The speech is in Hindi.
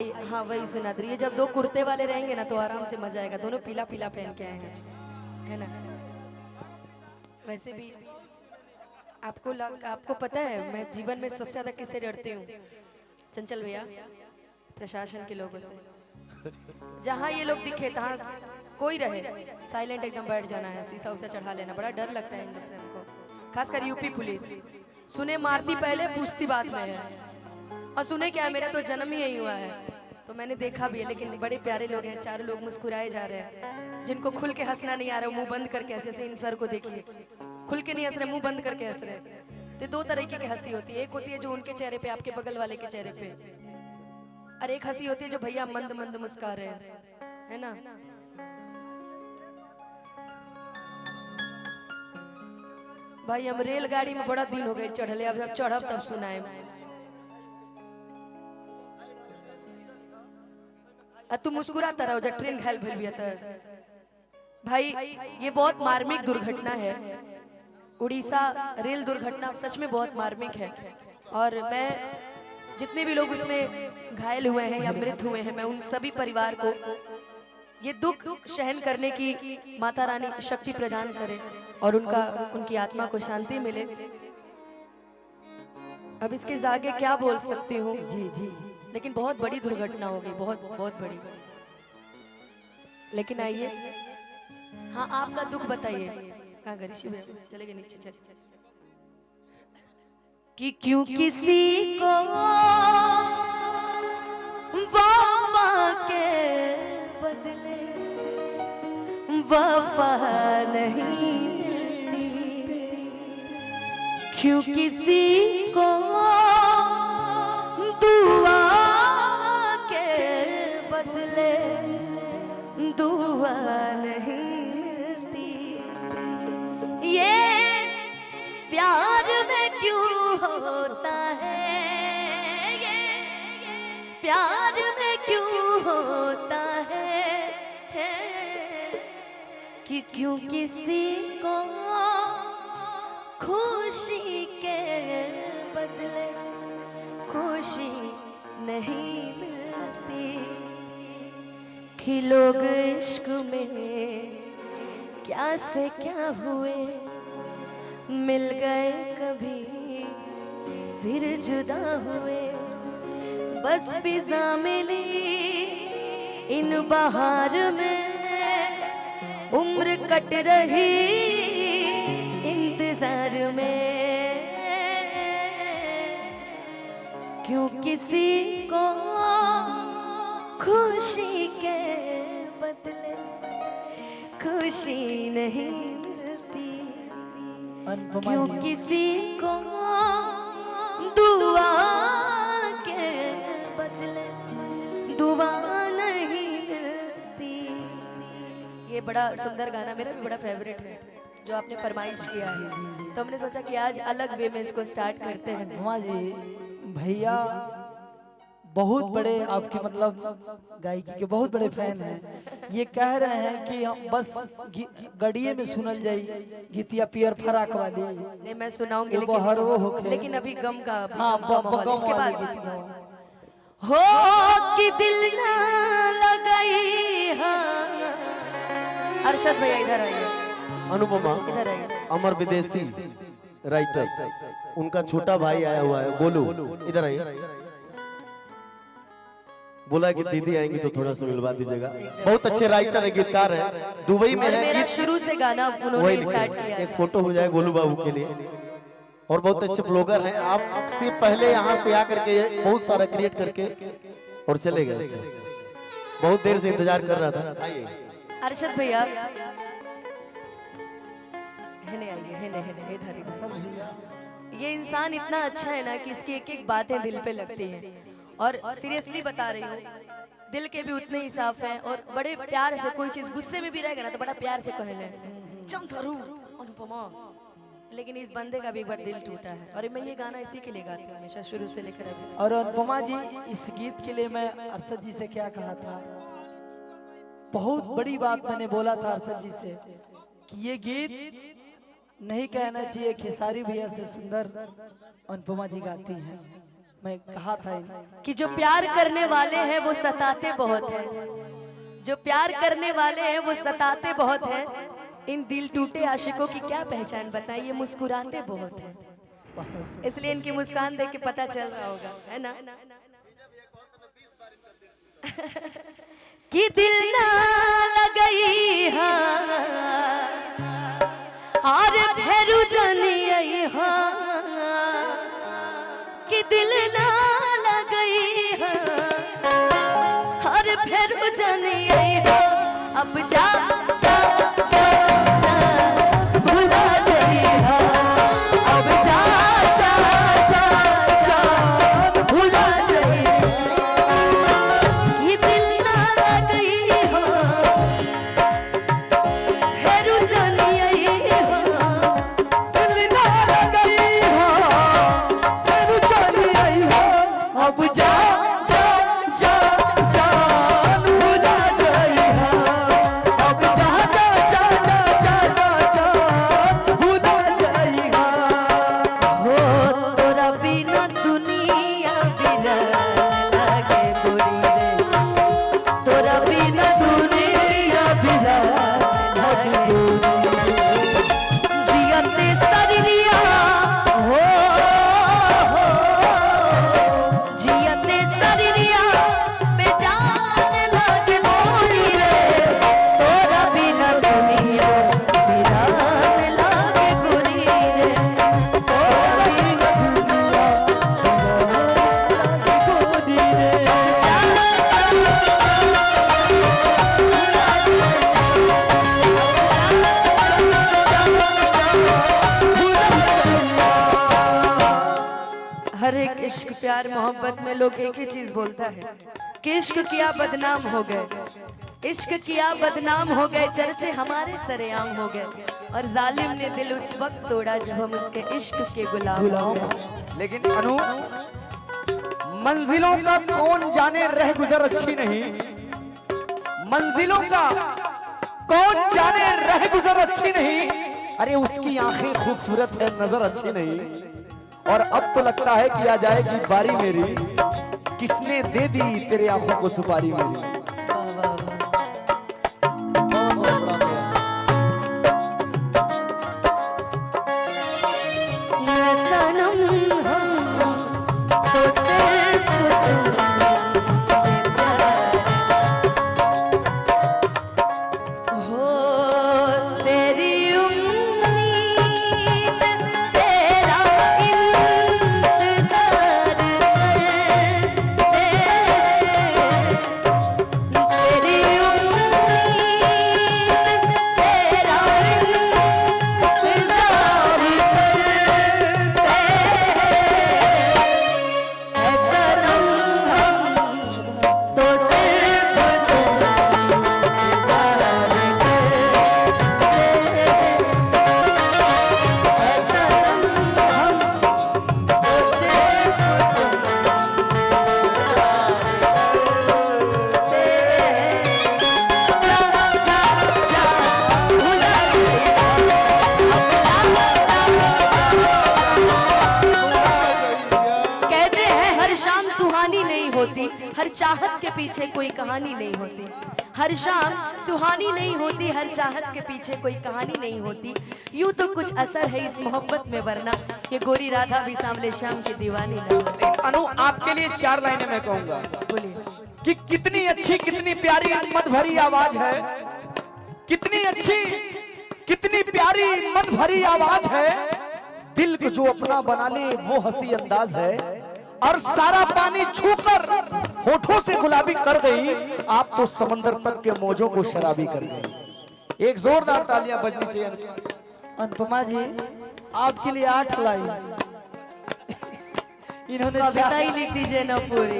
हाँ वही सुना रही है। जब दो कुर्ते वाले रहेंगे ना तो आराम से मजा आएगा। दोनों पीला पीला पहन के आए हैं, है ना। वैसे भी आपको पता है मैं जीवन में सबसे ज्यादा किससे डरती हूँ? चंचल भैया, प्रशासन के लोगों से। जहाँ ये लोग दिखे तहाँ कोई रहे साइलेंट एकदम बैठ जाना है, शीशा उसा चढ़ा लेना। बड़ा डर लगता है इन लोग से हमको, खासकर यूपी पुलिस। सुने मारती पहले पूछती बाद में है। और सुने क्या, मेरा तो जन्म ही यही हुआ है तो मैंने देखा भी है। लेकिन बड़े प्यारे लोग हैं, चारों लोग मुस्कुराए जा रहे हैं। जिनको खुल के हंसना नहीं आ रहा, मुंह बंद करके हंसे। जैसे इन सर को देखिए, खुल के नहीं हंस रहे, मुंह बंद करके हंस रहे। तो दो तरीके की हंसी होती है। एक होती है जो उनके चेहरे पे, आपके बगल वाले के चेहरे पे, और एक हंसी होती है जो भैया मंद मंद मुस्कुरा रहे हैं, है ना। भाई हम रेलगाड़ी में बड़ा दिन हो गए चढ़ले, अब जब चढ़ब तब सुनाए। तू मुस्कुराता रहो जब ट्रेन घायल भइल बिया त। भाई ये बहुत मार्मिक दुर्घटना है। उड़ीसा रेल दुर्घटना सच में बहुत मार्मिक है। और मैं जितने भी लोग उसमें घायल हुए हैं या मृत हुए हैं, मैं उन सभी परिवार को ये दुख सहन करने की माता रानी शक्ति प्रदान करे और उनकी आत्मा को शांति मिले। अब इसके आगे क्या बोल सकती हूँ जी जी। लेकिन बहुत बड़ी दुर्घटना होगी, बहुत बहुत बड़ी। लेकिन आइए, हाँ आपका दुख बताइए। कहाँ गए ऋषि भैया? चले गए नीचे। चल कि क्यों किसी को वफा के बदले वफा नहीं मिलती, क्यों किसी को दुआ के बदले दुआ नहीं मिलती। ये प्यार में क्यों होता है, ये प्यार में क्यों होता है कि क्यों किसी को खुशी के बदले खुशी नहीं मिलती। कि लोग इश्क में क्या से क्या हुए, मिल गए कभी फिर जुदा हुए। बस फिजा मिली इन बहार में, उम्र कट रही इंतजार में। क्यों किसी को खुशी के बदले खुशी नहीं मिलती, क्यों किसी को दुआ के बदले दुआ नहीं मिलती। ये बड़ा सुंदर गाना मेरा भी बड़ा फेवरेट है जो आपने फरमाइश किया है, तो हमने सोचा कि आज अलग वे में इसको स्टार्ट करते हैं। अनुपमा जी भैया बहुत बड़े आपके मतलब गायकी के बहुत बड़े फैन हैं। ये कह रहे हैं कि हम बस गड़िए में सुनल जाई गीतिया पियर फराक वाली। नहीं मैं सुनाऊंगी लेकिन अभी गम का इसके बाद हो कि दिल ना लगाई। हाँ अरशद भैया इधर आइए। अनुपमा इधर आइए। अमर विदेशी राइटर, उनका छोटा भाई आया हुआ है गोलू, इधर आइए। बोला कि दीदी आएंगी तो थोड़ा सा मिलवा दीजिएगा। बहुत अच्छे राइटर है, गीतकार है, दुबई में है। मेरा शुरू से गाना उन्होंने स्टार्ट किया। एक फोटो हो जाए गोलू बाबू के लिए। और बहुत अच्छे ब्लॉगर हैं। आपसे पहले यहाँ पे आकर के बहुत सारा क्रिएट करके और चले गए थे। बहुत देर से इंतजार कर रहा था। आइए अरशद भैया, इधर। ये इंसान इतना अच्छा है ना कि इसकी एक एक बातें दिल पे लगती हैं। और सीरियसली बता रही हूँ, दिल के भी उतने ही साफ हैं। और बड़े प्यार से कोई चीज गुस्से में भी रहेगा ना तो बड़ा प्यार से कहले अनुपमा। लेकिन इस बंदे का भी एक बार दिल टूटा है। और मैं ये गाना इसी के लिए गाती हूँ हमेशा, शुरू से लेकर अभी। और अनुपमा जी इस गीत के लिए मैं अरशद जी से क्या कहा था, बहुत बड़ी बात मैंने बोला था अरशद जी से कि ये गीत नहीं कहना चाहिए खेसारी भैया से सुंदर अनुपमा जी गाती हैं। मैं कहा था कि जो प्यार करने वाले हैं वो सताते बहुत हैं, जो प्यार करने वाले हैं वो सताते बहुत हैं। इन दिल टूटे आशिकों की क्या पहचान बताइए, मुस्कुराते बहुत हैं। इसलिए इनकी मुस्कान देख के पता चल रहा होगा, है ना। कि दिल ना लगई हार फेरू जनी कि दिल ना लगई हार फेरू जनी अब जा जा जा जा भुला जइहा अब जा जा जा जा भुला जइहा कि दिल ना लगई हो फेरू जनी दिल ना लगई हो फेरू जनी अब जा जा जा जा भुला जइहा अब जा जा जा जा जा जा भुला जइहा हो तोरा बिना दुनिया बिरान लागे गोरी रे, तोरा बिना दुनिया बिरान लागे गोरी रे। जियते शरीरिया हो जियते शरीरिया बेजान लागे गोरी रे, तोरा बिना दुनिया बिरान लागे गोरी रे, तोरा बिना हर एक इश्क प्यार मोहब्बत में लोग एक ही चीज बोलता है कि इश्क किया बदनाम हो गए, इश्क किया बदनाम हो गए, चर्चे हमारे सरेआम हो गए और जालिम ने दिल उस वक्त तोड़ा जब हम उसके इश्क के गुलाम हो गए। लेकिन अनु, मंजिलों का कौन जाने रह गुजर अच्छी नहीं, मंजिलों का कौन जाने रह गुजर अच्छी नहीं, अरे उसकी आंखें खूबसूरत है नजर अच्छी नहीं। और अब तो लगता है कि आ जाएगी बारी मेरी, किसने दे दी तेरे आंखों को सुपारी मेरी। वाह वाह वाह। ये सनम हम तो सिर्फ तुमसे प्यार हो, तेरी उम्मीद तेरा इंतजार तेरी उम्मीद तेरा इंतजार ऐसा हम तो सिर्फ तुमसे प्यार ऐसा हम तो सिर्फ जा जा जा भुला जइहा कहते हैं हर शाम सुहानी नहीं होती, हर चाहत के पीछे कोई कहानी नहीं होती। हर शाम सुहानी नहीं होती, हर चाहत के पीछे कोई कहानी नहीं होती। यूं तो कुछ असर है इस मोहब्बत में, वरना ये गोरी राधा भी सांवले श्याम की दीवानी नहीं। लेकिन अनु, आपके लिए 4 लाइनें मैं कहूंगा बोलिए। कि कितनी अच्छी कितनी प्यारी मद भरी आवाज है, कितनी अच्छी कितनी प्यारी मद भरी आवाज है, दिल को जो अपना बना ले वो हंसी अंदाज है, और सारा पानी छूकर होठों से गुलाबी कर गई, आप तो समंदर तक के मौजों को शराबी कर गई। एक जोरदार तालियां बजनी चाहिए। अनुपमा जी आपके लिए 8 लाइन इन्होंने कविता ही लिख दीजिए ना पूरी।